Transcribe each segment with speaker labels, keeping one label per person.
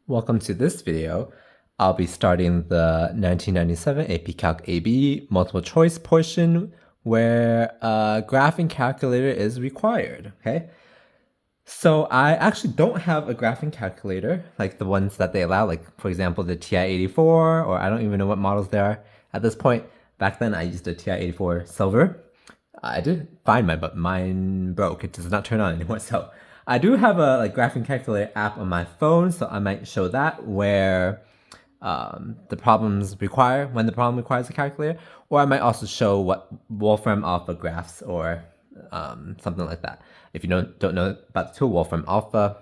Speaker 1: Welcome to this video. I'll be starting the 1997 AP Calc AB multiple choice portion where a graphing calculator is required, okay? So I actually don't have a graphing calculator like the ones that they allow, like for example the TI-84, or I don't even know what models there are at this point. Back then I used a TI-84 Silver. I did find mine, but mine broke. It does not turn on anymore. So I do have a graphing calculator app on my phone, so I might show that where the problems require, when the problem requires a calculator, or I might also show what Wolfram Alpha graphs or something like that. If you don't know about the tool Wolfram Alpha,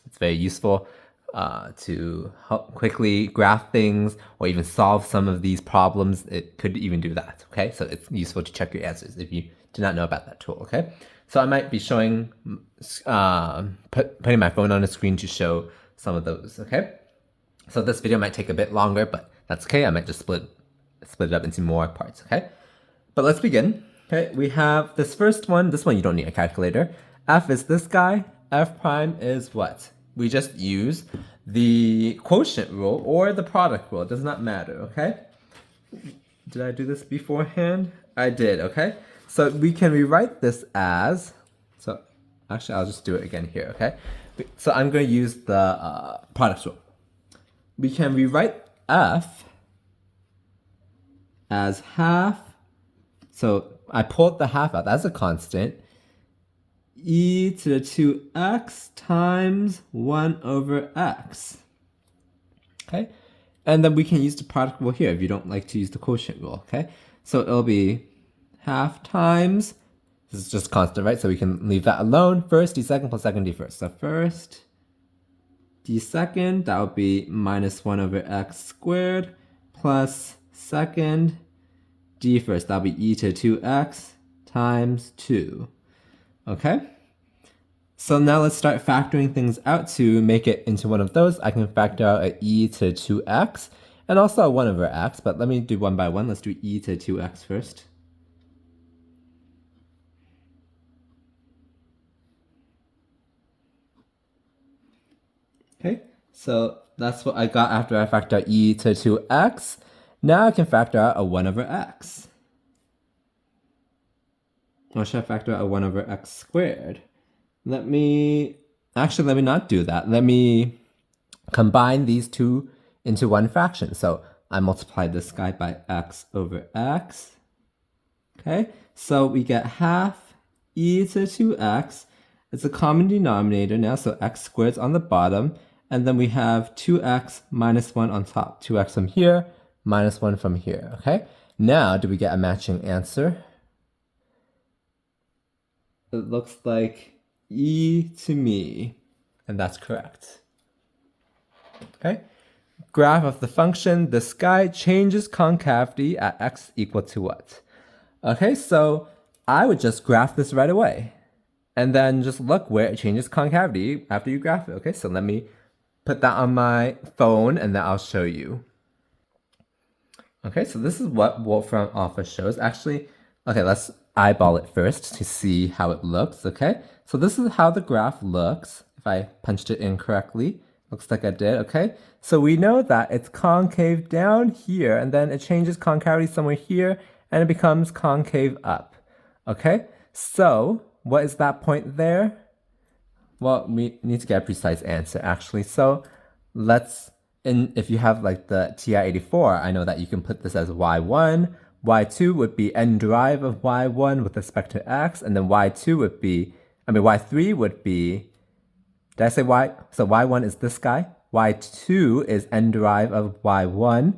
Speaker 1: it's very useful to help quickly graph things or even solve some of these problems. It could even do that, okay? So it's useful to check your answers if you do not know about that tool, okay? So I might be showing, putting my phone on the screen to show some of those, okay? So this video might take a bit longer, but that's okay. I might just split it up into more parts, okay? But let's begin. Okay, we have this first one. This one you don't need a calculator. F is this guy. F prime is what? We just use the quotient rule or the product rule. It does not matter, okay? Did I do this beforehand? I did, okay? So we can rewrite this as, so actually I'll just do it again here, okay? So I'm going to use the product rule. We can rewrite F as half, so I pulled the half out, that's a constant, e to the 2x times 1 over x. Okay? And then we can use the product rule here if you don't like to use the quotient rule, okay? So it'll be half times, this is just constant, right? So we can leave that alone. First d second plus second d first. So first d second, that would be minus 1 over x squared plus second d first, that'll be e to 2x times 2. Okay? So now let's start factoring things out to make it into one of those. I can factor out a e to 2x and also a 1 over x, but let me do one by one. Let's do e to 2x first. Okay, so that's what I got after I factor out e to 2x. Now I can factor out a 1 over x. Or should I factor out a 1 over x squared? Let me not do that. Let me combine these two into one fraction. So I multiply this guy by x over x. Okay, so we get half e to 2x. It's a common denominator now, so x squared's on the bottom. And then we have 2x minus 1 on top. 2x from here, minus 1 from here, okay? Now, do we get a matching answer? It looks like e to me, and that's correct. Okay? Graph of the function, this guy changes concavity at x equal to what? Okay, so I would just graph this right away. And then just look where it changes concavity after you graph it. Okay, so let me put that on my phone and then I'll show you. Okay, so this is what Wolfram Alpha shows. Actually, okay, let's eyeball it first to see how it looks, okay? So this is how the graph looks. If I punched it in correctly, looks like I did, okay? So we know that it's concave down here and then it changes concavity somewhere here and it becomes concave up, okay? So what is that point there? Well, we need to get a precise answer actually. So let's, if you have like the TI-84, I know that you can put this as y1, y2 would be n derive of y1 with respect to x, and then y2 would be, y3 would be, did I say y? So y1 is this guy, y2 is n derive of y1,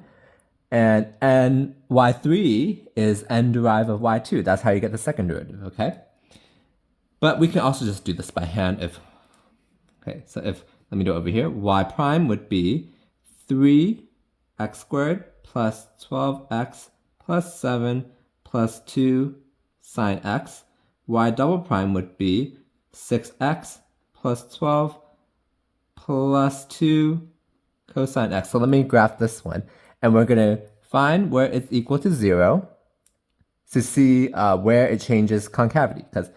Speaker 1: and y3 is n derive of y2. That's how you get the second derivative, okay? But we can also just do this by hand if, okay, so if, let me do it over here, y prime would be 3x squared plus 12x plus 7 plus 2 sine x. Y double prime would be 6x plus 12 plus 2 cosine x. So let me graph this one. And we're going to find where it's equal to 0 to see where it changes concavity. Because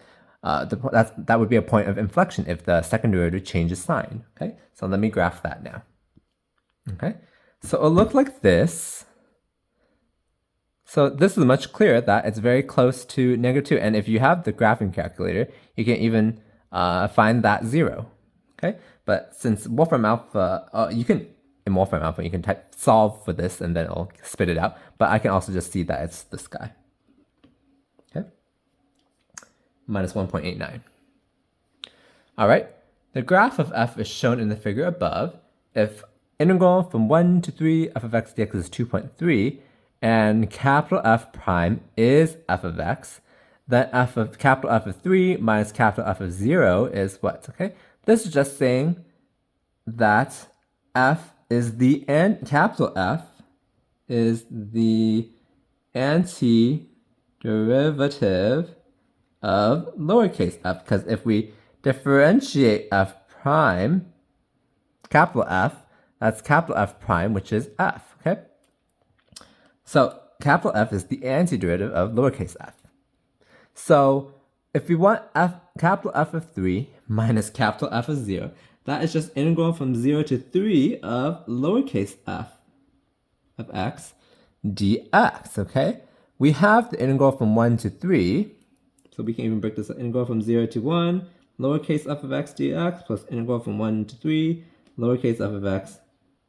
Speaker 1: that would be a point of inflection if the second derivative changes sign. Okay, so let me graph that now. Okay, so it'll look like this. So this is much clearer that it's very close to -2. And if you have the graphing calculator, you can even find that 0. Okay, but since Wolfram Alpha, in Wolfram Alpha, you can type solve for this and then it'll spit it out. But I can also just see that it's this guy. Okay, minus 1.89. All right, the graph of f is shown in the figure above. If integral from 1 to 3 f of x dx is 2.3, and capital F prime is f of x, then f of capital F of 3 minus capital F of 0 is what? Okay, this is just saying that f is the capital F is the antiderivative of lowercase f, because if we differentiate f prime, capital F, that's capital F prime, which is f, okay? So capital F is the antiderivative of lowercase f. So if we want capital F of 3 minus capital F of 0, that is just integral from 0 to 3 of lowercase f of x dx, okay? We have the integral from 1 to 3, so we can even break this integral from 0 to 1, lowercase f of x dx, plus integral from 1 to 3, lowercase f of x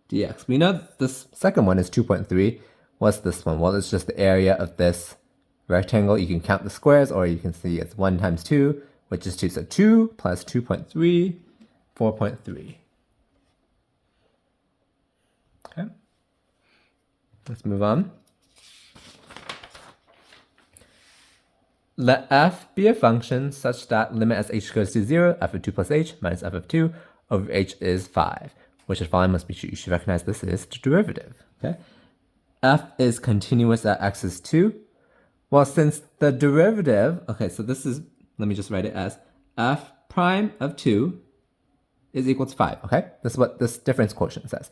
Speaker 1: dx. We know that this second one is 2.3. What's this one? Well, it's just the area of this rectangle. You can count the squares, or you can see it's 1 times 2, which is 2. So 2 plus 2.3, 4.3. Okay. Let's move on. Let f be a function such that limit as h goes to 0, f of 2 plus h minus f of 2 over h is 5. Which of the following must be true? You should recognize this is the derivative. Okay. F is continuous at x is 2. Well, since the derivative, okay, so this is, let me just write it as f prime of 2 is equal to 5, okay? This is what this difference quotient says.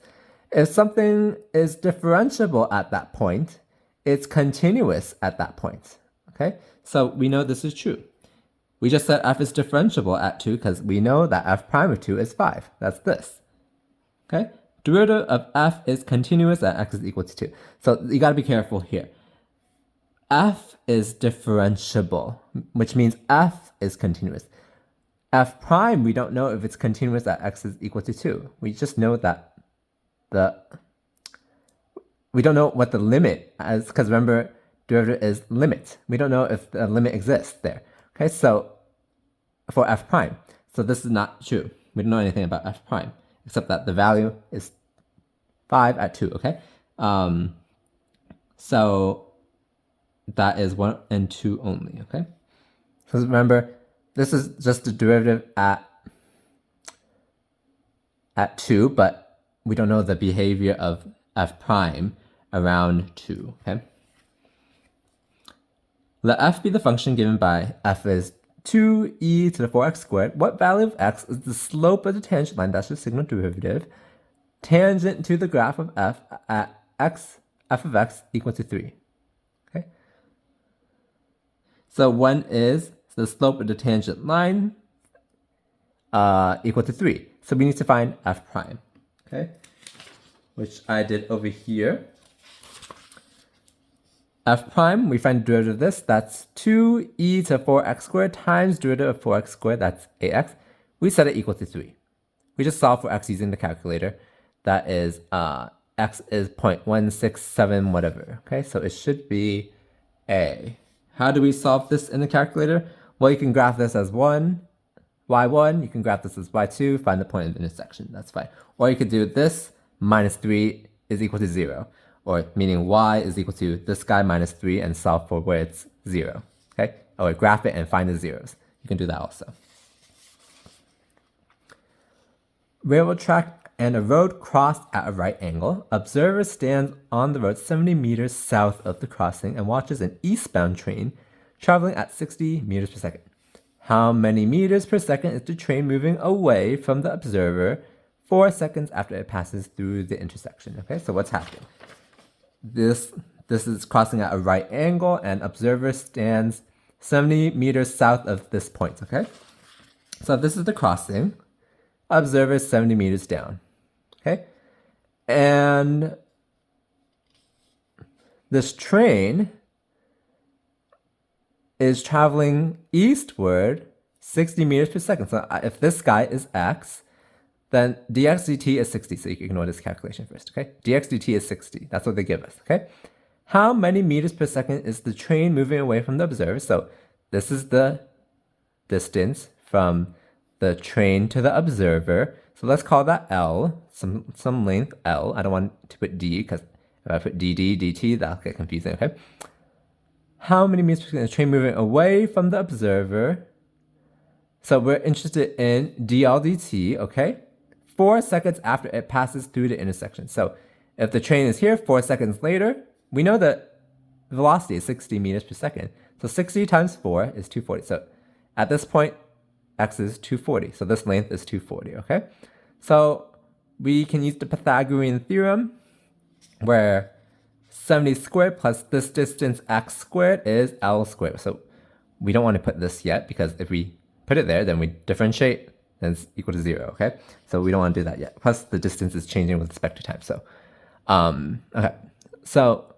Speaker 1: If something is differentiable at that point, it's continuous at that point, okay? So we know this is true. We just said f is differentiable at 2 because we know that f prime of 2 is 5. That's this, okay? Derivative of f is continuous at x is equal to 2. So you gotta be careful here. F is differentiable, which means f is continuous. F prime, we don't know if it's continuous at x is equal to 2. We just know that we don't know what the limit is, because remember, derivative is limit. We don't know if the limit exists there. Okay, so for f prime. So this is not true. We don't know anything about f prime, except that the value is 5 at 2, okay? So that is 1 and 2 only, okay? So remember, this is just the derivative at 2, but we don't know the behavior of f prime around 2, okay? Let f be the function given by f is 2e to the 4x squared. What value of x is the slope of the tangent line, that's the signal derivative, tangent to the graph of f at f of x equal to 3, okay? So 1 is the slope of the tangent line equal to 3. So we need to find f prime, okay? Which I did over here. F prime, we find the derivative of this, that's 2e to 4x squared times derivative of 4x squared, that's ax. We set it equal to 3. We just solve for x using the calculator. That is, x is 0.167 whatever, okay? So it should be a. How do we solve this in the calculator? Well, you can graph this as y1, you can graph this as y2, find the point of intersection, that's fine. Or you could do this, minus 3 is equal to 0, or meaning y is equal to this guy minus 3 and solve for where it's 0, okay? Or graph it and find the zeros. You can do that also. Railroad track and a road crossed at a right angle. Observer stands on the road 70 meters south of the crossing and watches an eastbound train traveling at 60 meters per second. How many meters per second is the train moving away from the observer 4 seconds after it passes through the intersection? Okay, so what's happening? This is crossing at a right angle and observer stands 70 meters south of this point, okay? So this is the crossing. Observer is 70 meters down, okay? And this train is traveling eastward 60 meters per second. So if this guy is x, then dx dt is 60. So you can ignore this calculation first, okay? Dx dt is 60. That's what they give us, okay? How many meters per second is the train moving away from the observer? So this is the distance from the train to the observer. So let's call that L, some length L. I don't want to put D because if I put dd, dt, that'll get confusing, okay? How many meters per second is the train moving away from the observer? So we're interested in dl dt, okay? 4 seconds after it passes through the intersection. So if the train is here 4 seconds later, we know that velocity is 60 meters per second. So 60 times 4 is 240. So at this point, x is 240. So this length is 240, okay? So we can use the Pythagorean theorem where 70 squared plus this distance x squared is L squared. So we don't want to put this yet because if we put it there, then we differentiate, then it's equal to 0, okay? So we don't want to do that yet. Plus the distance is changing with respect to time. So, okay. So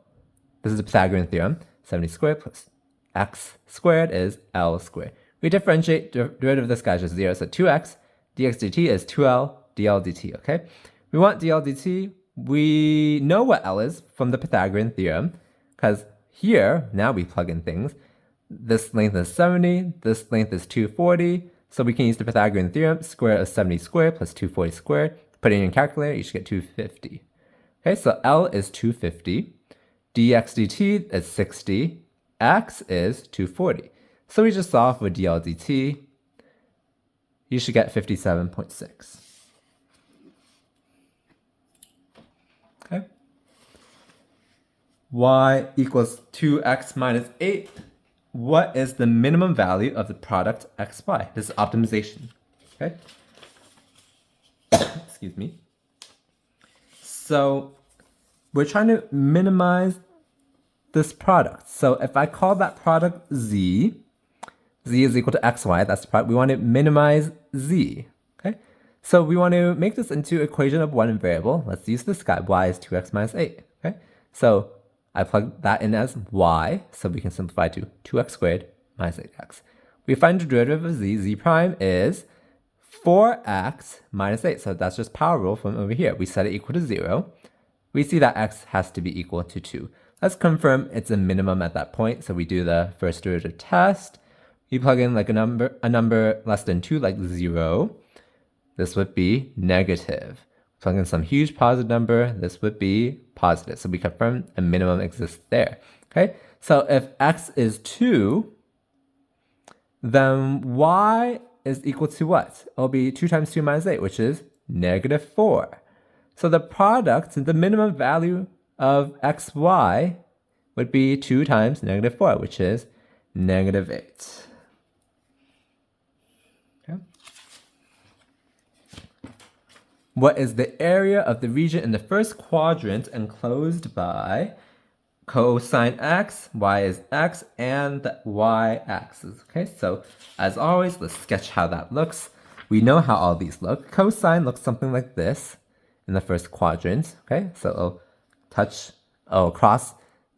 Speaker 1: this is the Pythagorean theorem. 70 squared plus x squared is L squared. We differentiate, derivative of this guy is just 0. So 2x dx dt is 2L dl dt, okay? We want dl dt. We know what L is from the Pythagorean theorem because here, now we plug in things. This length is 70, this length is 240. So we can use the Pythagorean theorem, square root of 70 squared plus 240 squared. Put it in your calculator, you should get 250. Okay, so L is 250. Dx dt is 60. X is 240. So we just solve for dl dt. You should get 57.6. Okay. Y equals 2x minus 8. What is the minimum value of the product xy? This is optimization, okay? Excuse me. So we're trying to minimize this product. So if I call that product z, z is equal to xy, that's the product. We want to minimize z, okay? So we want to make this into an equation of one variable. Let's use this guy, y is 2x minus 8, okay? So I plug that in as y, so we can simplify to 2x squared minus 8x. We find the derivative of z. Z prime is 4x minus 8. So that's just power rule from over here. We set it equal to 0. We see that x has to be equal to 2. Let's confirm it's a minimum at that point. So we do the first derivative test. We plug in like a number less than 2, like 0. This would be negative. Plug in some huge positive number, this would be positive. So we confirm a minimum exists there, okay? So if x is 2, then y is equal to what? It'll be 2 times 2 minus 8, which is negative 4. So the product, the minimum value of xy would be 2 times negative 4, which is negative 8. What is the area of the region in the first quadrant enclosed by cosine x, y is x, and the y-axis? Okay, so as always, let's sketch how that looks. We know how all these look. Cosine looks something like this in the first quadrant. Okay, so it'll cross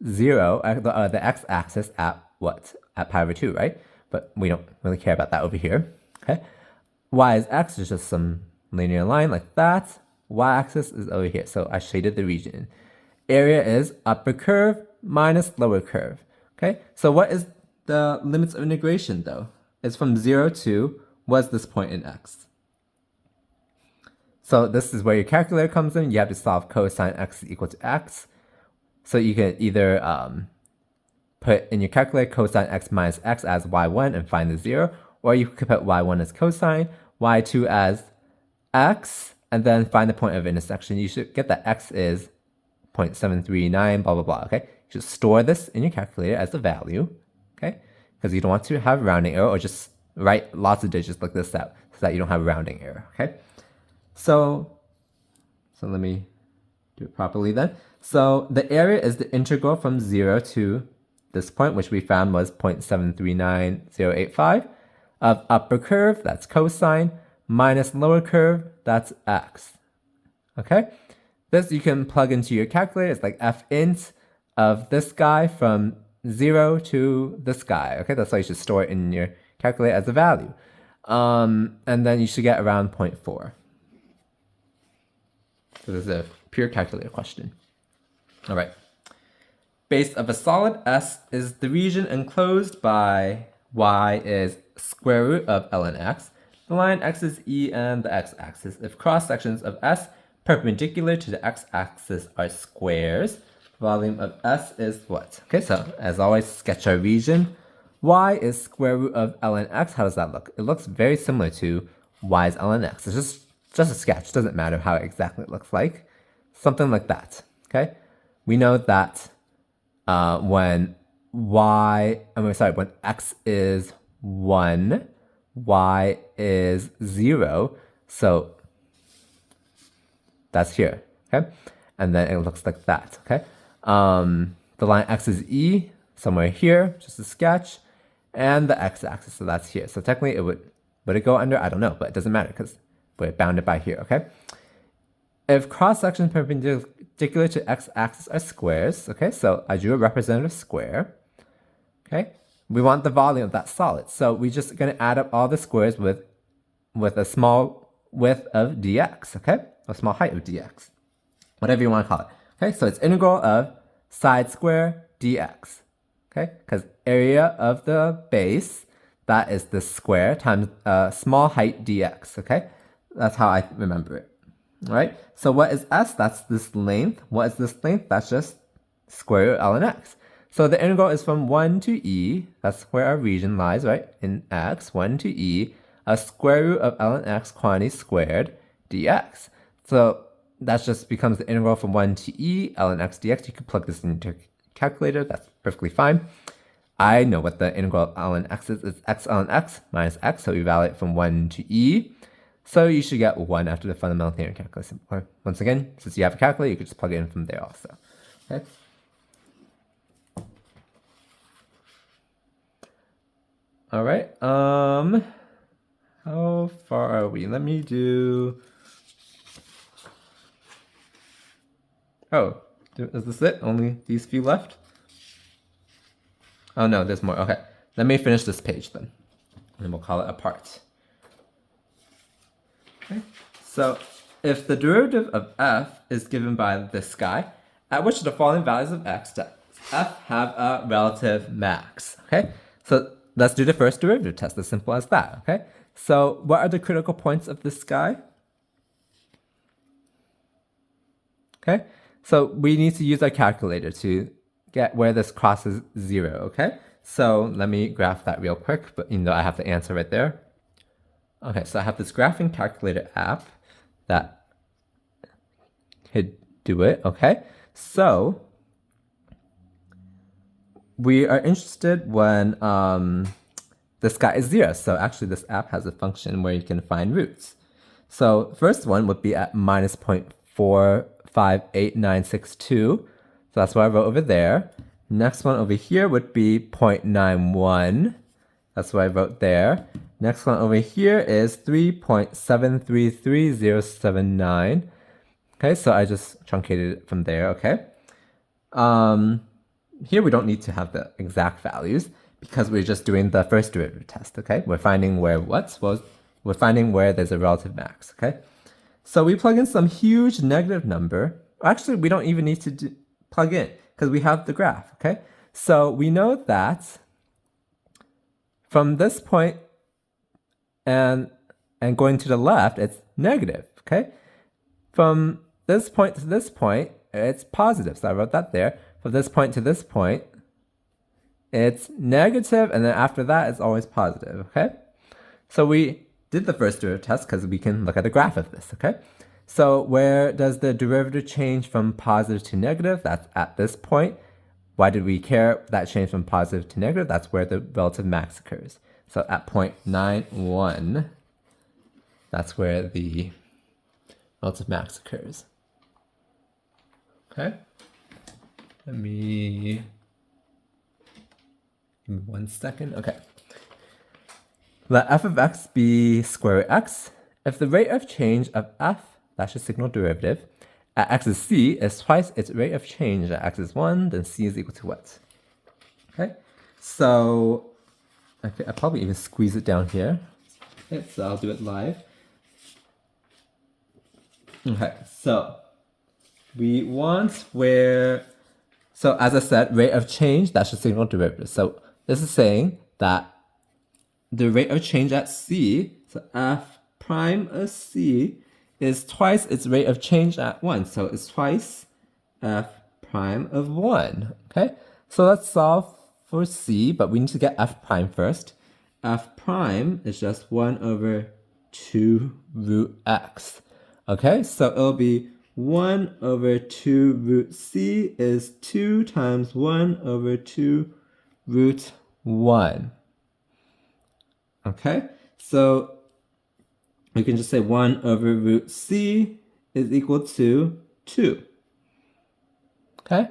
Speaker 1: 0, the x-axis at what? At pi over 2, right? But we don't really care about that over here. Okay, y is x is just some linear line like that. Y-axis is over here, so I shaded the region. Area is upper curve minus lower curve. Okay, so what is the limits of integration though? It's from 0 to what's this point in x? So this is where your calculator comes in. You have to solve cosine x is equal to x. So you can either put in your calculator cosine x minus x as y1 and find the 0, or you could put y1 as cosine, y2 as x, and then find the point of intersection. You should get that x is 0.739, blah, blah, blah, okay? You should store this in your calculator as a value, okay? Because you don't want to have rounding error, or just write lots of digits like this out so that you don't have rounding error, okay? So let me do it properly then. So the area is the integral from 0 to this point, which we found was 0.739085, of upper curve, that's cosine, minus lower curve, that's x. Okay? This you can plug into your calculator. It's like f int of this guy from 0 to this guy. Okay, that's why you should store it in your calculator as a value. And then you should get around 0.4. So this is a pure calculator question. All right. Base of a solid S is the region enclosed by y is square root of ln x. The line x is E and the x-axis. If cross-sections of S perpendicular to the x-axis are squares, volume of S is what? Okay, so as always, sketch our region. Y is square root of ln x. How does that look? It looks very similar to y's ln x. It's just a sketch. It doesn't matter how exactly it looks like. Something like that, okay? We know that when when x is 1, y is 0, so that's here, okay? And then it looks like that, okay? The line x is E, somewhere here, just a sketch, and the x-axis, so that's here. So technically would it go under? I don't know, but it doesn't matter because we're bounded by here, okay? If cross-sections perpendicular to x-axis are squares, okay, so I drew a representative square, okay? We want the volume of that solid, so we're just going to add up all the squares with a small width of dx, okay? A small height of dx, whatever you want to call it, okay? So it's integral of side square dx, okay? Because area of the base, that is the square times small height dx, okay? That's how I remember it. All right, so what is S? That's this length. What is this length? That's just square root ln x. So the integral is from 1 to E. That's where our region lies, right? In x, 1 to E, a square root of ln x quantity squared dx. So that just becomes the integral from 1 to E, ln x dx. You can plug this into your calculator. That's perfectly fine. I know what the integral of ln x is. It's x ln x minus x. So we evaluate it from 1 to E. So you should get 1 after the fundamental theorem calculus. Or once again, since you have a calculator, you could just plug it in from there also. Okay. All right. How far are we? Let me do. Oh, is this it? Only these few left? Oh no, there's more. Okay. Let me finish this page then, and we'll call it a part. Okay. So if the derivative of f is given by this guy, at which the following values of x does f have a relative max? Okay, so let's do the first derivative test, as simple as that. Okay, so what are the critical points of this guy? Okay, so we need to use our calculator to get where this crosses 0. Okay, so let me graph that real quick, but I have the answer right there. Okay, so I have this graphing calculator app that could do it, okay? So we are interested when this guy is 0. So actually this app has a function where you can find roots. So first one would be at minus 0.458962. So that's what I wrote over there. Next one over here would be 0.91. That's what I wrote there. Next one over here is 3.733079. Okay, so I just truncated it from there, okay? Here we don't need to have the exact values because we're just doing the first derivative test, okay? We're finding where we're finding where there's a relative max, okay? So we plug in some huge negative number. Actually, we don't even need to plug in because we have the graph, okay? So we know that from this point and going to the left, it's negative, okay? From this point to this point, it's positive. So I wrote that there. From this point to this point, it's negative, and then after that, it's always positive, okay? So we did the first derivative test because we can look at the graph of this, okay? So where does the derivative change from positive to negative? That's at this point. Why did we care that change from positive to negative? That's where the relative max occurs. So at 0.91, that's where the relative max occurs. Okay? Let me give me 1 second. Okay. Let f of x be square root x. If the rate of change of f, that's your signal derivative, at x is c is twice its rate of change at x is 1, then c is equal to what? Okay, so I'll probably even squeeze it down here. Okay, so I'll do it live. Okay, so we want where, so as I said, rate of change, that's the single derivative. So this is saying that the rate of change at c, so f prime of c, is twice its rate of change at 1. So it's twice f prime of 1. Okay, so let's solve for c, but we need to get f prime first. F prime is just 1 over 2 root x. Okay, so it'll be 1 over 2 root c is 2 times 1 over 2 root 1. Okay, so we can just say 1 over root c is equal to 2. Okay,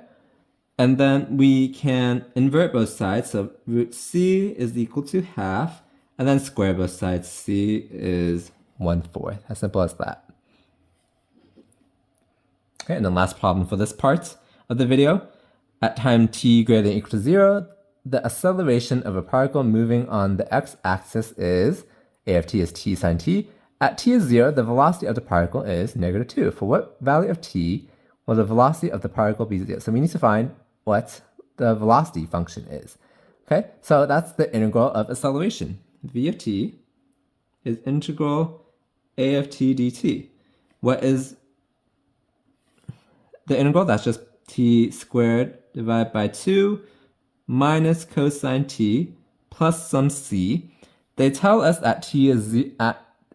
Speaker 1: and then we can invert both sides. So root c is equal to half, and then square both sides. C is 1/4. As simple as that. Okay, and the last problem for this part of the video. At time t greater than or equal to 0, the acceleration of a particle moving on the x-axis is, a of t is t sine t. At t is 0, the velocity of the particle is -2. For what value of t will the velocity of the particle be 0? So we need to find what the velocity function is. Okay, so that's the integral of acceleration. V of t is integral a of t dt. What is the integral? That's just t squared divided by 2 minus cosine t plus some c. They tell us that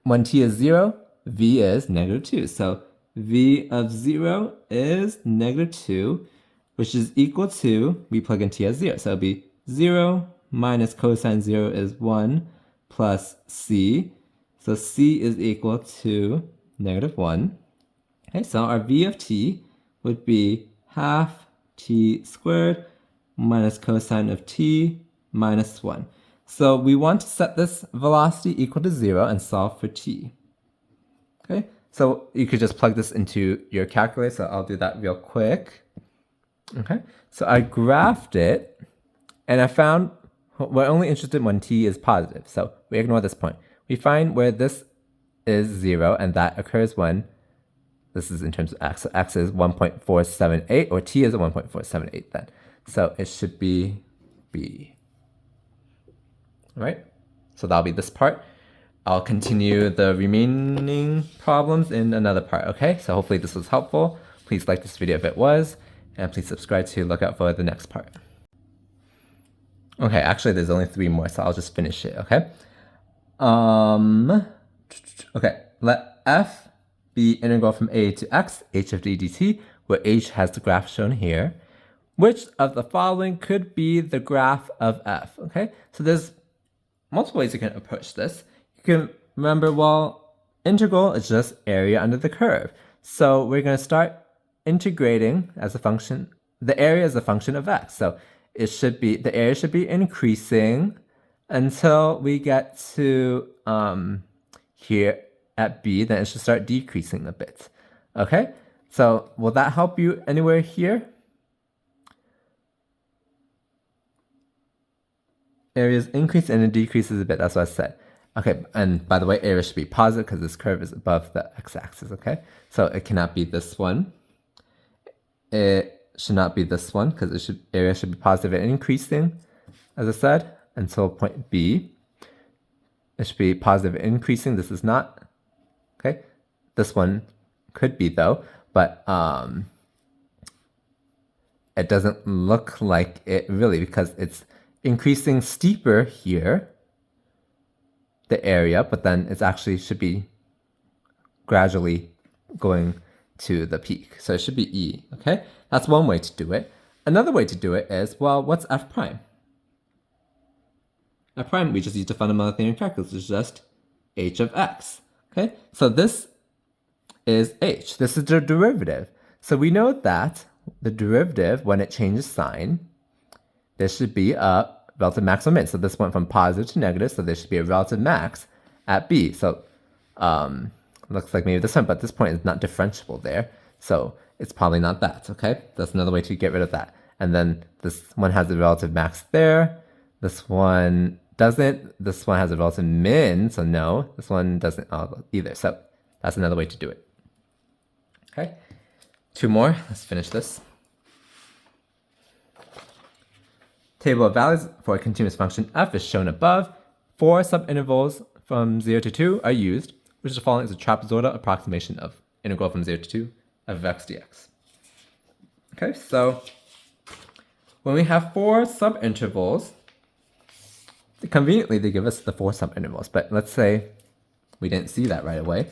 Speaker 1: when t is 0, v is -2. So v of 0 is -2, which is equal to, we plug in t as 0. So it'll be 0 minus cosine 0 is 1 plus c. So c is equal to -1. Okay, so our v of t would be half t squared minus cosine of t minus 1. So we want to set this velocity equal to 0 and solve for t. Okay, so you could just plug this into your calculator. So I'll do that real quick. Okay, so I graphed it, and I found we're only interested when t is positive. So we ignore this point. We find where this is 0, and that occurs when this is in terms of x. So x is 1.478, or t is 1.478 then. So it should be b. All right, so that'll be this part. I'll continue the remaining problems in another part, okay? So hopefully this was helpful. Please like this video if it was, and please subscribe to look out for the next part. Okay, actually there's only 3 more, so I'll just finish it, okay? Okay, let f be integral from a to x, h of d dt, where h has the graph shown here. Which of the following could be the graph of f, okay? So there's multiple ways you can approach this. You can remember, well, integral is just area under the curve. So we're going to start integrating as a function, the area is a function of x. So it should be, the area should be increasing until we get to here at b, then it should start decreasing a bit. Okay, so will that help you anywhere here? Areas increase and it decreases a bit, that's what I said. Okay, and by the way, area should be positive because this curve is above the x-axis, okay? So it cannot be this one. It should not be this one because area should be positive and increasing, as I said, until point B. It should be positive and increasing. This is not, okay? This one could be though, but it doesn't look like it really because it's increasing steeper here, the area, but then it's actually should be gradually going to the peak. So it should be E, okay? That's one way to do it. Another way to do it is, well, what's f prime? F prime, we just use the fundamental theorem of calculus, it's just h of x, okay? So this is h, this is the derivative. So we know that the derivative, when it changes sign, there should be a relative max or min. So this went from positive to negative, so there should be a relative max at b. So looks like maybe this one, but this point is not differentiable there. So it's probably not that, okay? That's another way to get rid of that. And then this one has a relative max there. This one doesn't. This one has a relative min, so no. This one doesn't either. So that's another way to do it. Okay, 2 more. Let's finish this. Table of values for a continuous function f is shown above. 4 subintervals from 0 to 2 are used, which the following is a trapezoidal approximation of integral from 0 to 2 of x dx. Okay, so when we have 4 subintervals, conveniently they give us the 4 subintervals, but let's say we didn't see that right away.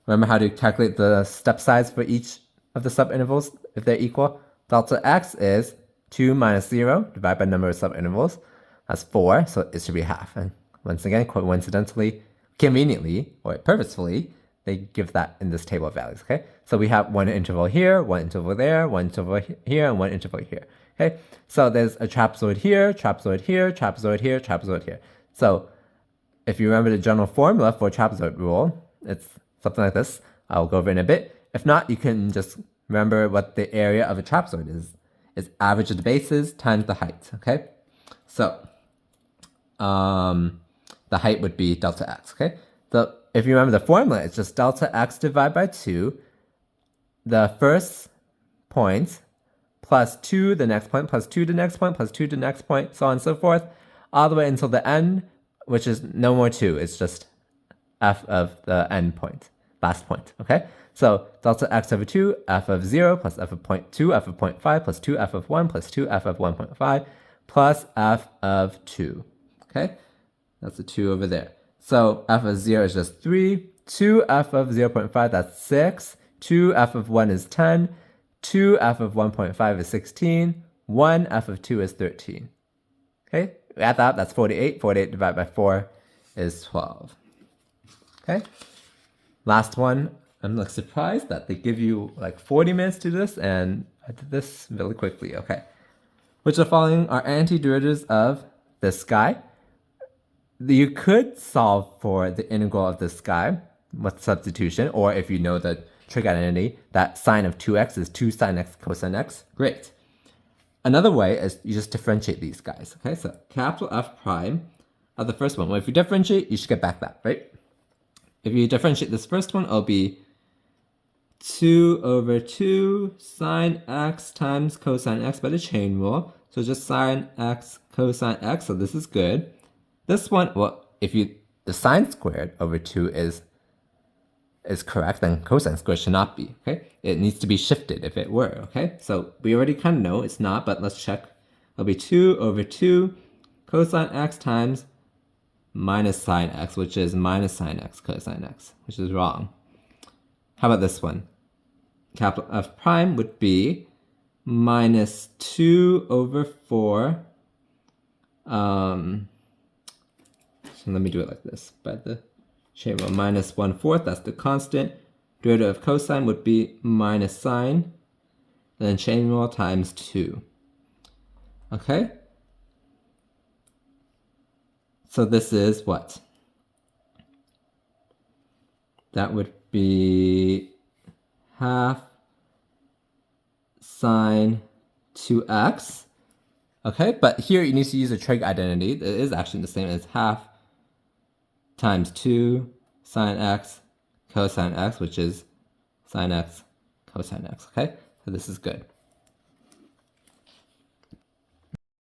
Speaker 1: Remember how to calculate the step size for each of the subintervals if they're equal? Delta x is 2 minus 0 divided by number of subintervals. That's 4, so it should be half. And once again, coincidentally, conveniently, or purposefully, they give that in this table of values, okay? So we have one interval here, one interval there, one interval here, and one interval here, okay? So there's a trapezoid here, trapezoid here, trapezoid here, trapezoid here. So if you remember the general formula for trapezoid rule, it's something like this. I'll go over it in a bit. If not, you can just remember what the area of a trapezoid is. It's average of the bases times the height, okay? So the height would be delta x, okay? So if you remember the formula, it's just delta x divided by 2, the first point, plus 2 the next point, plus 2 the next point, plus 2 the next point, so on and so forth, all the way until the end, which is no more 2. It's just f of the end point, last point, okay? So delta x over 2, f of 0, plus f of 0.2, f of 0.5, plus 2 f of 1, plus 2 f of 1.5, plus f of 2, okay? That's the 2 over there. So f of 0 is just 3, 2 f of 0.5, that's 6, 2 f of 1 is 10, 2 f of 1.5 is 16, 1 f of 2 is 13. Okay, add that up, that's 48. 48 divided by 4 is 12. Okay, last one. I'm like surprised that they give you like 40 minutes to do this, and I did this really quickly. Okay, which of the following are antiderivatives of this guy? You could solve for the integral of this guy with substitution, or if you know the trig identity, that sine of 2x is 2 sine x cosine x. Great. Another way is you just differentiate these guys. Okay, so capital F prime of the first one. Well, if you differentiate, you should get back that, right? If you differentiate this first one, it'll be 2 over 2 sine x times cosine x by the chain rule. So just sine x cosine x, so this is good. This one, well, if you the sine squared over 2 is correct, then cosine squared should not be, okay? It needs to be shifted if it were, okay? So we already kind of know it's not, but let's check. It'll be 2 over 2 cosine x times minus sine x, which is minus sine x cosine x, which is wrong. How about this one? Capital F prime would be minus 2 over 4. So let me do it like this. By the chain rule, minus 1/4, that's the constant. Derivative of cosine would be minus sine, and then chain rule times 2. Okay? So this is what? That would be half sine 2x. Okay, but here you need to use a trig identity. It is actually the same as half times 2 sine x cosine x, which is sine x cosine x. Okay, so this is good.